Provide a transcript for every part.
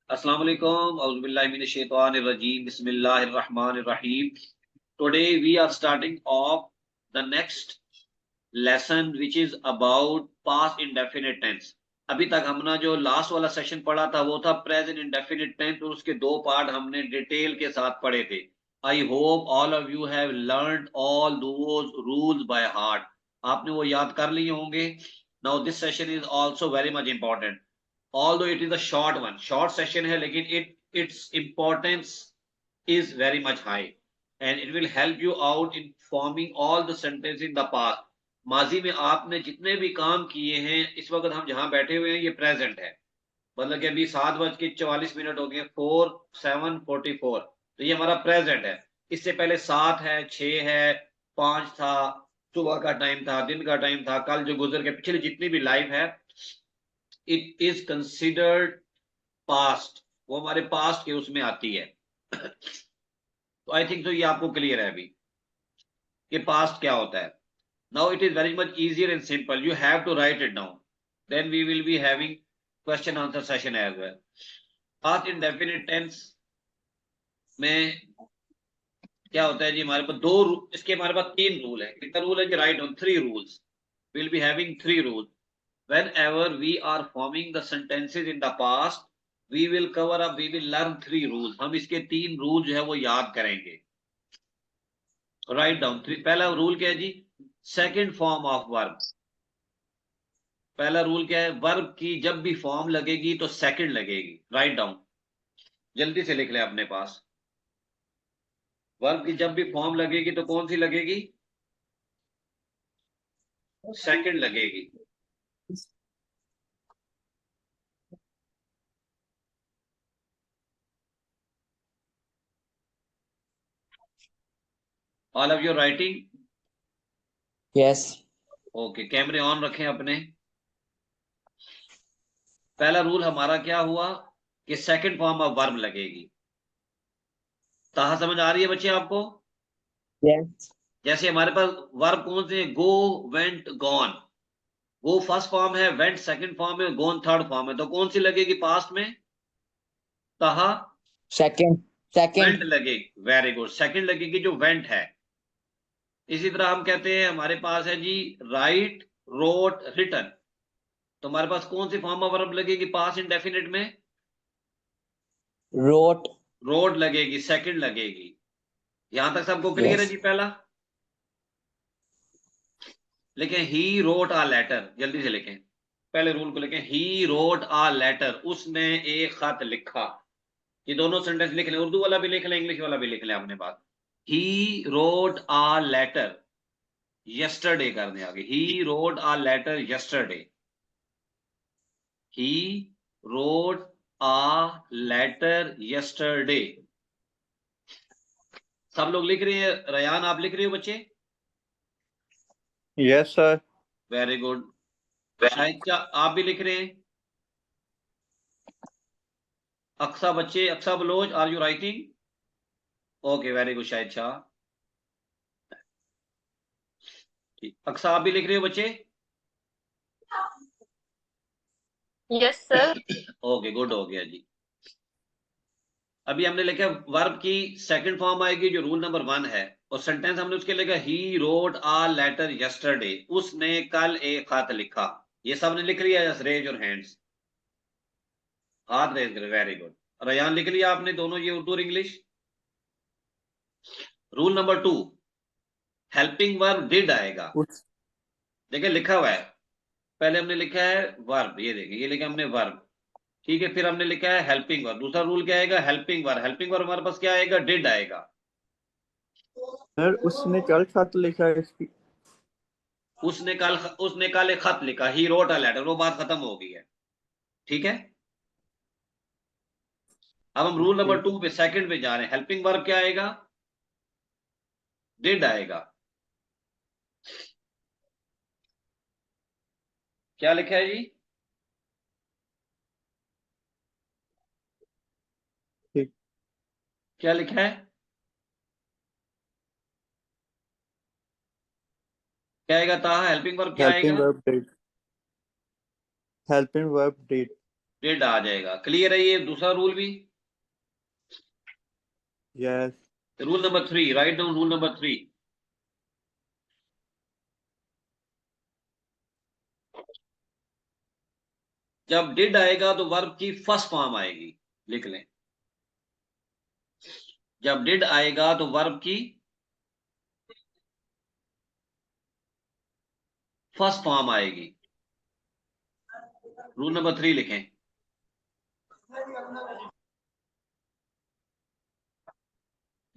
Assalamu alaikum. Auzu billahi minash shaitanir rajim. Bismillahir rahmanir rahim. Today we are starting off the next lesson which is about past indefinite tense. अभी तक हमने जो last वाला session पढ़ा था वो था प्रेजेंट इंडेफिनिट टेंस और उसके दो पार्ट हमने डिटेल के साथ पढ़े थे. I hope all of you have learned all those rules by heart. आपने वो याद कर लिए होंगे. Now this session is also very much important. although it is a short one, short session है लेकिन its importance is very much high and it will help you out in forming all the sentences in the past. माजी में आपने जितने भी काम किए हैं, इस वक्त हम जहां बैठे हुए हैं ये प्रेजेंट है. मतलब कि अभी 7:44 हो गए, 7:44, तो ये हमारा प्रेजेंट है. इससे पहले 7 है, 6 है, 5 था, सुबह का टाइम था, दिन का टाइम था, कल जो गुजर के पिछले जितनी भी लाइफ है, इट इज कंसिडर्ड पास्ट. वो हमारे पास्ट के उसमें आती है. तो आई थिंक तो ये आपको क्लियर है अभी कि पास्ट क्या होता है. Now it is very much easier and simple. You have to write it down. Then we will be having question answer session as well. Past indefinite tense में क्या होता है जी, हमारे पास इसके हमारे पास 3 रूल है. कितना रूल है जी? Right on 3 rules. Will be having 3 rules. whenever we are forming the sentences in the past, we will cover up, we will learn 3 rules. हम इसके 3 रूल जो है वो याद करेंगे. Write down 3. पहला रूल क्या है जी? Second form of verb. पहला रूल क्या है? वर्ब की जब भी फॉर्म लगेगी तो सेकंड लगेगी. राइट डाउन, जल्दी से लिख ले अपने पास. वर्ब की जब भी फॉर्म लगेगी तो कौन सी लगेगी? सेकंड लगेगी. All of your writing? Yes. Okay, कैमरे ऑन रखें अपने. पहला रूल हमारा क्या हुआ कि सेकंड फॉर्म ऑफ वर्ब लगेगी. कहा समझ आ रही है बच्चे आपको? यस. जैसे हमारे पास वर्ब कौन से? गो, वेंट, गॉन. गो फर्स्ट फॉर्म है, वेंट सेकंड फॉर्म है, गॉन थर्ड फॉर्म है. तो कौन सी लगेगी पास्ट में? कहा सेकंड. Went second. लगेगी. वेरी गुड, सेकंड लगेगी जो वेंट है. इसी तरह हम कहते हैं हमारे पास है जी राइट, रोट, रिटन. तो हमारे पास कौन सी फॉर्म ऑफ वर्ब लगेगी पास्ट इंडेफिनिट में? रोट. रोड लगेगी, सेकंड लगेगी. यहां तक सबको क्लियर है यस. जी? पहला लिखें, ही रोट आ लेटर. जल्दी से लिखें, पहले रूल को लिखें. ही रोट आ लेटर, उसने एक खत लिखा. ये दोनों सेंटेंस लिख लें, उर्दू वाला भी लिख लें, इंग्लिश वाला भी लिख लें अपने पास. He wrote a letter yesterday करने आगे. He wrote a letter yesterday. He wrote a letter yesterday. सब लोग लिख रहे हैं? रयान आप लिख रहे हो बच्चे? Yes sir. Very good. Shahid क्या आप भी लिख रहे हैं? अक्सा बच्चे, Aqsa Baloch, are you writing? Okay, very good Shahid Shah. ठीक, अक्सा आप भी लिख रहे हो बच्चे? Yes sir. ओके, गुड, हो गया जी. अभी हमने लिखा वर्ब की सेकंड फॉर्म आएगी जो रूल नंबर 1 है, और सेंटेंस हमने उसके लिखा he wrote a letter yesterday, उसने कल एक खत लिखा. ये सबने लिख लिया? जस्ट रेज योर हैंड्स, हाथ रेज करें. Very good. रयान लिख लिया आपने दोनों, ये उर्दू और English? Rule number 2, helping verb did आएगा. देखिए लिखा हुआ है, पहले हमने लिखा है वर्ब, ये देखिए ये लिखा हमने वर्ब, ठीक है. फिर हमने लिखा है हेल्पिंग वर्ब. दूसरा रूल क्या आएगा? Helping verb. हेल्पिंग वर्ब हमारे पास क्या आएगा? डिड आएगा. सर उसने कल खत लिखा है इसकी. उसने कल एक खत लिखा. ही रोट अ लेटर, वो बात खत्म हो गई है. ठीक है. अब हम रूल नंबर 2 पे, सेकंड पे जा रहे हैं. हेल्पिंग वर्ब क्या आएगा? डिड आएगा. क्या लिखा है जी? ठीक. क्या लिखा है? क्या आएगा? ताहा हेल्पिंग वर्ब क्या हेल्पिंग आएगा? Verb did. Helping verb did. Did आ जाएगा। क्लियर है ये दूसरा रूल भी? yes, rule number 3, write down rule number 3। जब डिड आएगा तो वर्ब की फर्स्ट फॉर्म आएगी, लिख लें। जब डिड आएगा तो वर्ब की फर्स्ट फॉर्म आएगी। रूल नंबर 3 लिखें।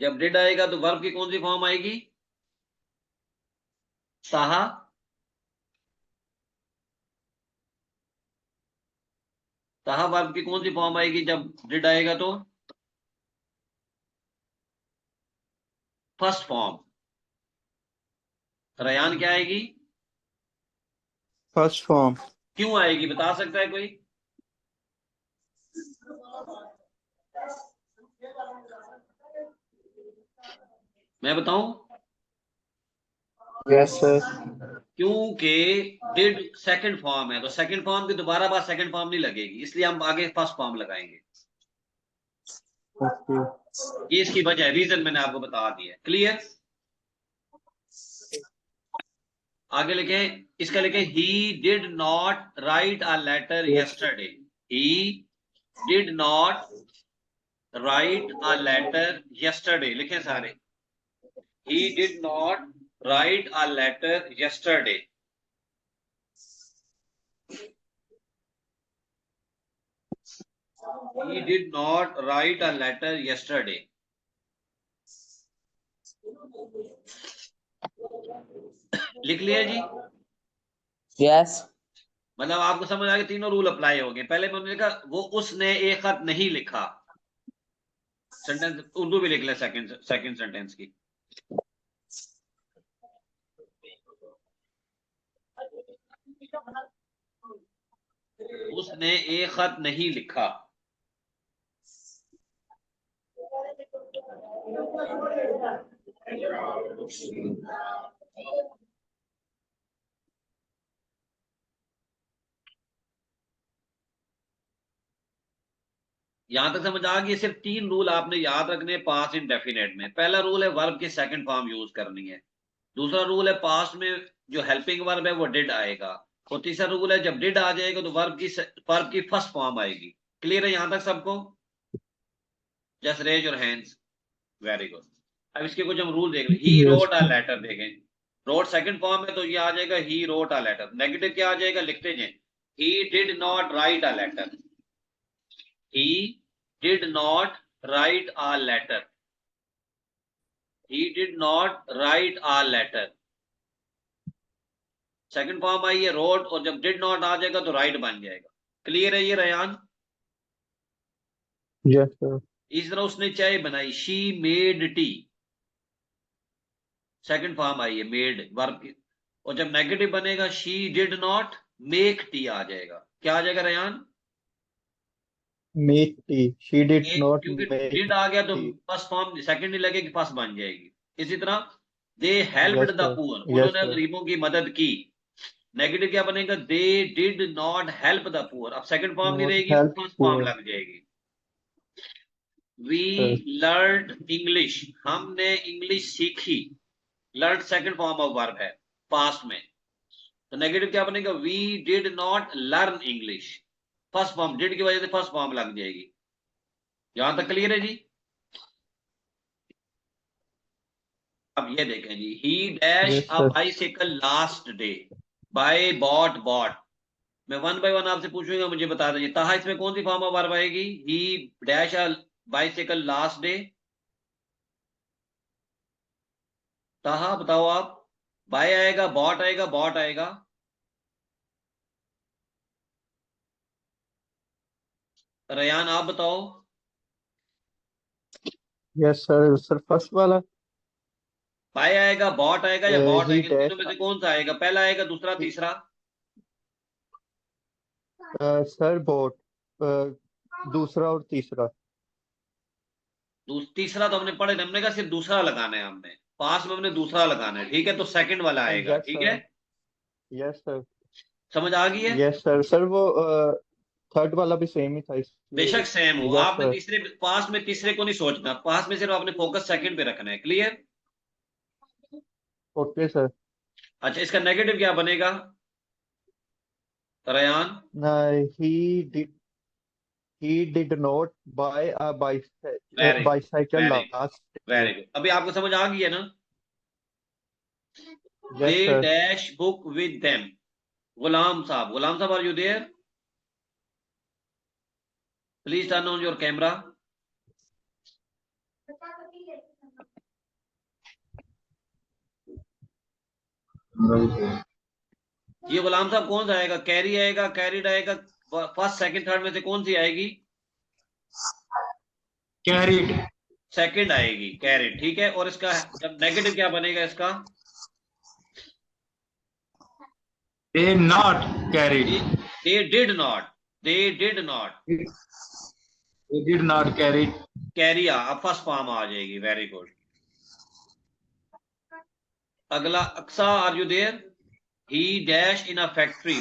जब डिड आएगा तो वर्ब की कौन सी फॉर्म आएगी? साहा। साहा वर्ब की कौन सी फॉर्म आएगी जब डिड आएगा तो? First form. रयान क्या आएगी? first form, क्यों आएगी बता सकता है कोई? मैं बताऊं? yes sir, क्योंकि डिड सेकंड फॉर्म है, तो सेकंड फॉर्म की दोबारा बात सेकंड फॉर्म नहीं लगेगी, इसलिए हम आगे फर्स्ट फॉर्म लगाएंगे। okay, ये इसकी वजह है, रीजन मैंने आपको बता दिया। क्लियर? आगे लिखें, इसका लिखें he did not write a letter yes, yesterday. He did not write a letter yesterday, लिखें सारे। He did not write a letter yesterday. He did not write a letter yesterday. लिख लिया जी? yes, मतलब आपको समझ आ गया, तीनों रूल अप्लाई हो गए। पहले मैंने लिखा वो उसने एक खत नहीं लिखा, सेंटेंस उर्दू भी लिख ले सेकंड सेंटेंस की। उसने एक खत नहीं लिखा। यहां तक समझ आ गई? सिर्फ 3 रूल आपने याद रखने पास्ट इंडेफिनेट में। पहला रूल है वर्ब की सेकंड फॉर्म यूज करनी है। दूसरा रूल है पास्ट में जो हेल्पिंग वर्ब है वो डिड आएगा। और तीसरा रूल है जब डिड आ जाएगा तो वर्ब की फर्स्ट फॉर्म आएगी। क्लियर है यहां तक सबको? Just raise your hands. Very good. अब इसके कुछ हम रूल देख लें। He yes, wrote a letter देखें। रोट सेकंड फॉर्म में तो ये आ जाएगा he wrote a letter. Negative क्या आ जाएगा? लिखते जाए। He did not write a letter. He did not write a letter. He did not write a letter. Second form आई है रोट, और जब डिड नॉट आ जाएगा तो राइट बन जाएगा। क्लियर है ये रयान? yes sir, इस तरह उसने चाय बनाई, she made tea. Second form आई है मेड वर्ब की। और जब नेगेटिव बनेगा she did not make tea आ जाएगा। क्या आ जाएगा Ryan? make tea, she did not क्योंकि make डिड आ गया तो tea, फर्स्ट फॉर्म सेकंड नहीं लगेगी, फर्स्ट बन जाएगी। इसी तरह दे helped yes the sir, poor, yes उन्होंने sir, गरीबों की मदद की। नेगेटिव क्या बनेगा? They did not help the poor. अब सेकंड फॉर्म नहीं not रहेगी, help फर्स्ट फॉर्म poor, लग जाएगी। वी yes, लर्न इंग्लिश, हमने इंग्लिश सीखी। Learn second form of verb है पास्ट में, तो नेगेटिव क्या बनेगा? We did not learn English. First form did की वजह से फर्स्ट फॉर्म लग जाएगी। यहां तक क्लियर है जी? अब ये देखें जी, he dash yes a sir, bicycle last day. Buy bought bought. मैं वन बाय वन आपसे पूछूंगा, मुझे बता दीजिए। ताहा इसमें कौन सी फॉर्म ऑफ वर्ब आएगी? ही dash a bicycle last day. ताहा बताओ आप। बाय आएगा, बॉट आएगा, बॉट आएगा? रयान आप बताओ। yes sir, first वाला, बाय आएगा, बॉट आएगा या बॉट he आएगा? इन तीनों dash, में से कौन सा आएगा? पहला आएगा, दूसरा, तीसरा? sir bought, दूसरा और तीसरा, तीसरा तो हमने पढ़े, हमने कहा सिर्फ दूसरा लगाना है। हमने पास में हमने दूसरा लगाना है, ठीक है? तो सेकंड वाला आएगा, yes ठीक sir, है? yes sir, समझ आ गई है? yes sir, sir वो थर्ड वाला भी सेम ही था इसलिए। बेशक सेम हो, Yes, आपने sir. तीसरे पास्ट में तीसरे को नहीं सोचना, पास्ट में सिर्फ आपने फोकस सेकंड पे रखना है। क्लियर? Okay, sir. अच्छा, इसका नेगेटिव क्या बनेगा Ryan? He did not buy a very good, bicycle very last very year. Good. अभी आपको समझ आ गई है ना? They Yes, sir. Dash book with them. Ghulam sahab, are you there? Please turn on your camera. ये गुलाम साहब कौन सा आएगा? कैरी आएगा, कैरिड आएगा, फर्स्ट सेकंड थर्ड में से कौन सी आएगी? कैरिड। सेकंड आएगी, कैरिड। ठीक है, और इसका जब नेगेटिव क्या बनेगा इसका? They not carried. They did not, they did not they did not carried. Carry अब फर्स्ट फॉर्म आ जाएगी। Very good. अगला Aqsa, are you there? He dash in a factory.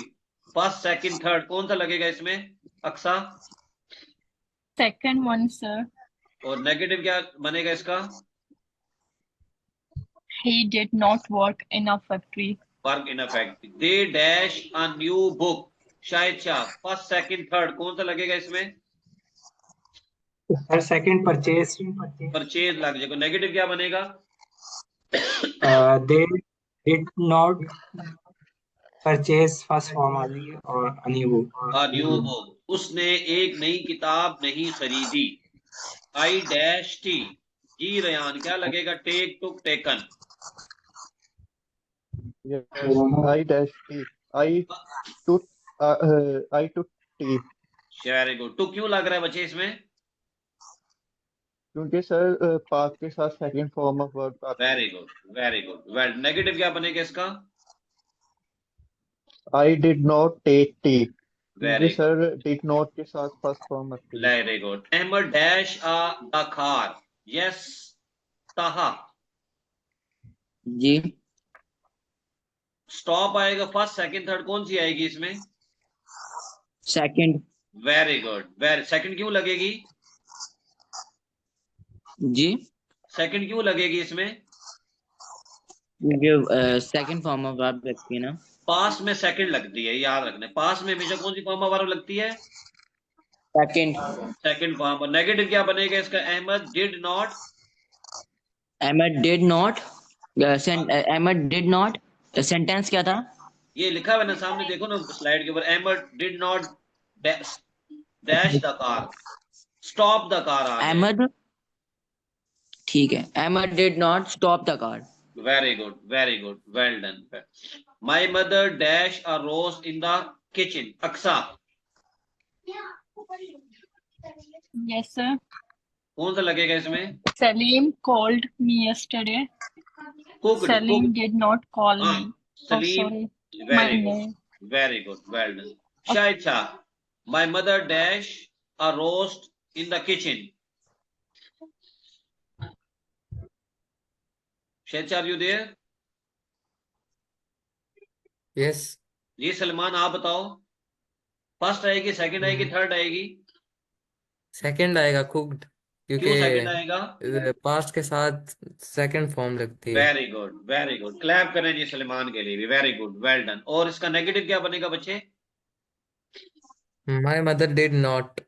First second third कौन सा लगेगा इसमें अक्सा? Second one, sir. और negative क्या बनेगा इसका? He did not work in a factory. Work in a factory. They dash a new book. शायद Shah, first second third कौन सा लगेगा इसमें? Sir second purchase. परचेज लग जाएगा। नेगेटिव क्या बनेगा? They did not purchase first form आ जाएगी और न्यू बुक। New book. उसने एक नई किताब नहीं खरीदी। I dash tea. जी रयान, क्या लगेगा? Take took taken. Yes, I dash T. I took T. Very good. Took क्यों लग रहा है बच्चे इसमें? क्योंकि सर पास्ट के साथ सेकंड फॉर्म ऑफ वर्ब आता है। Very good, very good. Well, negative क्या बनेगा इसका? I did not take tea. क्योंकि वेरी सर did not के साथ फर्स्ट फॉर्म आती है। Very good. Ahmad dash the car. Yes Taha. जी। स्टॉप आएगा फर्स्ट सेकंड थर्ड कौन सी आएगी इसमें? Second. Very good. Very second क्यों लगेगी? जी, सेकंड क्यों लगेगी इसमें? क्योंकि सेकंड फॉर्म ऑफ वर्ब लगती है ना। पास में सेकंड लगती है, याद रखना। पास में हमेशा कौन सी फॉर्म ऑफ वर्ब लगती है? सेकंड। Second form. और नेगेटिव क्या बनेगा इसका? Ahmad did not. Ahmad did not. Ahmad did not sentence क्या था? ये लिखा हुआ है ना सामने, देखो ना स्लाइड के ऊपर। Ahmed did not dash the car. Stop the car आ जाए। अहमद, ठीक है, Ahmed did not stop the car. Very good, very good, well done. My mother dash a roast in the kitchen. Aqsa, Yes, sir. कौन सा लगेगा इसमें? Salim called me yesterday. Cooked. Salim did not call हाँ, me. Oh, Salim. sorry. My very good, name. Very good, well done. Shahid Shah, my mother dash a roast in the kitchen. Shahid Shah, are you there? Yes. जी सलमान, आप बताओ। First आएगी, second आएगी, third आएगी? Second आएगा cooked, क्यों second आएगा? क्योंकि पास्ट के साथ सेकंड फॉर्म लगती है। Very good, very good. Clap करें जी सलमान के लिए भी। Very good, well done. और इसका नेगेटिव क्या बनेगा बच्चे? My mother did not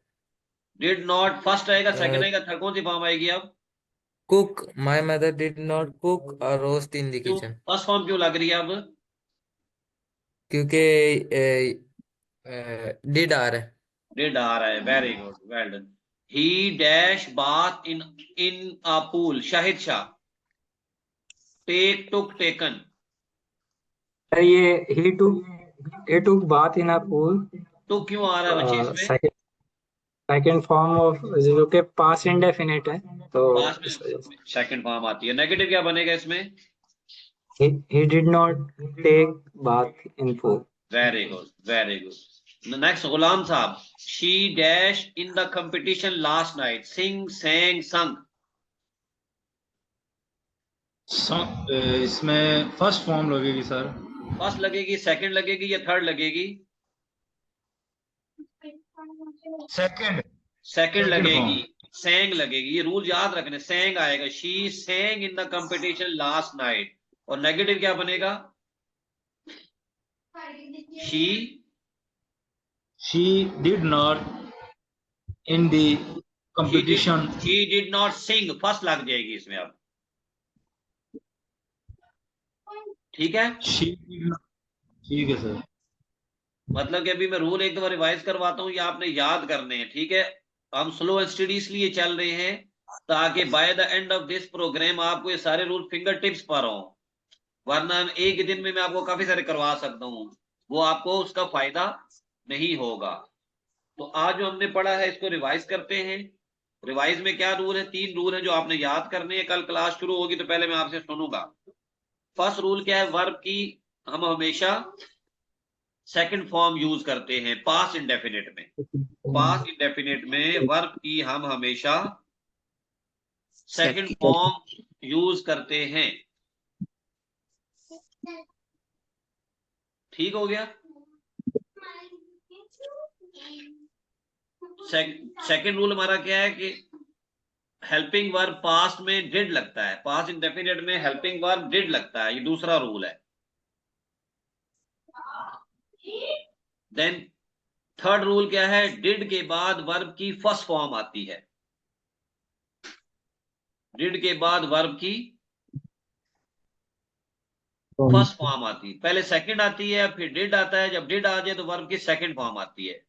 did not. First आएगा, सेकंड आएगा, थर्ड कौन सी फॉर्म आएगी अब? Cook. My mother did not cook और रोस्ट इन द क्यों किचन, फर्स्ट फॉर्म क्यों लग रही है अब? क्योंकि डिड आ रहा है। डिड आ रहा है। Very good, well done. He dash bath in in a pool. Shahid Shah, take took taken. Sir ये he took bath in a pool। तो क्यों आ रहा है बच्चे इसमें? सेकंड फॉर्म ऑफ जो के पास इंडेफिनिट है तो पास इस में वजह से। सेकंड फॉर्म आती है। नेगेटिव क्या बनेगा इसमें? he did not take bath in pool। Very good, very good. Next Ghulam sahab, she dash in the competition last night. Sing sang sung. इसमें फर्स्ट फॉर्म लगेगी सर। फर्स्ट लगेगी, सेकंड लगेगी या थर्ड लगेगी? Second. सेकंड Second लगेगी, sang लगेगी, ये rule याद रखने, sang आएगा, she sang in the competition last night, और नेगेटिव क्या बनेगा, She did not in the competition. she did not sing, first लग जाएगी इसमें अब, ठीक है। She did not. ठीक है सर। मतलब कि अभी मैं रूल एक दफा रिवाइज करवाता हूँ, ये आपने याद करने हैं, ठीक है। हम स्लो एंड स्टडी इसलिए चल रहे हैं ताकि by the end of this programme आपको ये सारे रूल फिंगर टिप्स पर हो, वरना एक दिन में मैं आपको काफी सारे करवा सकता हूँ, वो आपको उसका फायदा नहीं होगा। तो आज जो हमने पढ़ा है इसको रिवाइज करते हैं। रिवाइज में क्या रूल है, 3 रूल है जो आपने याद करने हैं। कल क्लास शुरू होगी तो पहले मैं आपसे सुनूंगा। फर्स्ट रूल क्या है, वर्ब की हम हमेशा सेकंड फॉर्म यूज करते हैं पास्ट इंडेफिनिट में। पास्ट इंडेफिनिट में वर्ब की हम हमेशा सेकंड फॉर्म यूज करते हैं, ठीक हो गया। सेकंड रूल हमारा क्या है कि हेल्पिंग वर्ब पास्ट में डिड लगता है, पास्ट इंडेफिनिट में हेल्पिंग वर्ब डिड लगता है, ये दूसरा रूल है। देन थर्ड रूल क्या है, डिड के बाद वर्ब की फर्स्ट फॉर्म आती है, डिड के बाद वर्ब की फर्स्ट फॉर्म आती है, पहले सेकंड आती है फिर डिड आता है, जब डिड आ जाए तो वर्ब की सेकंड फॉर्म आती है।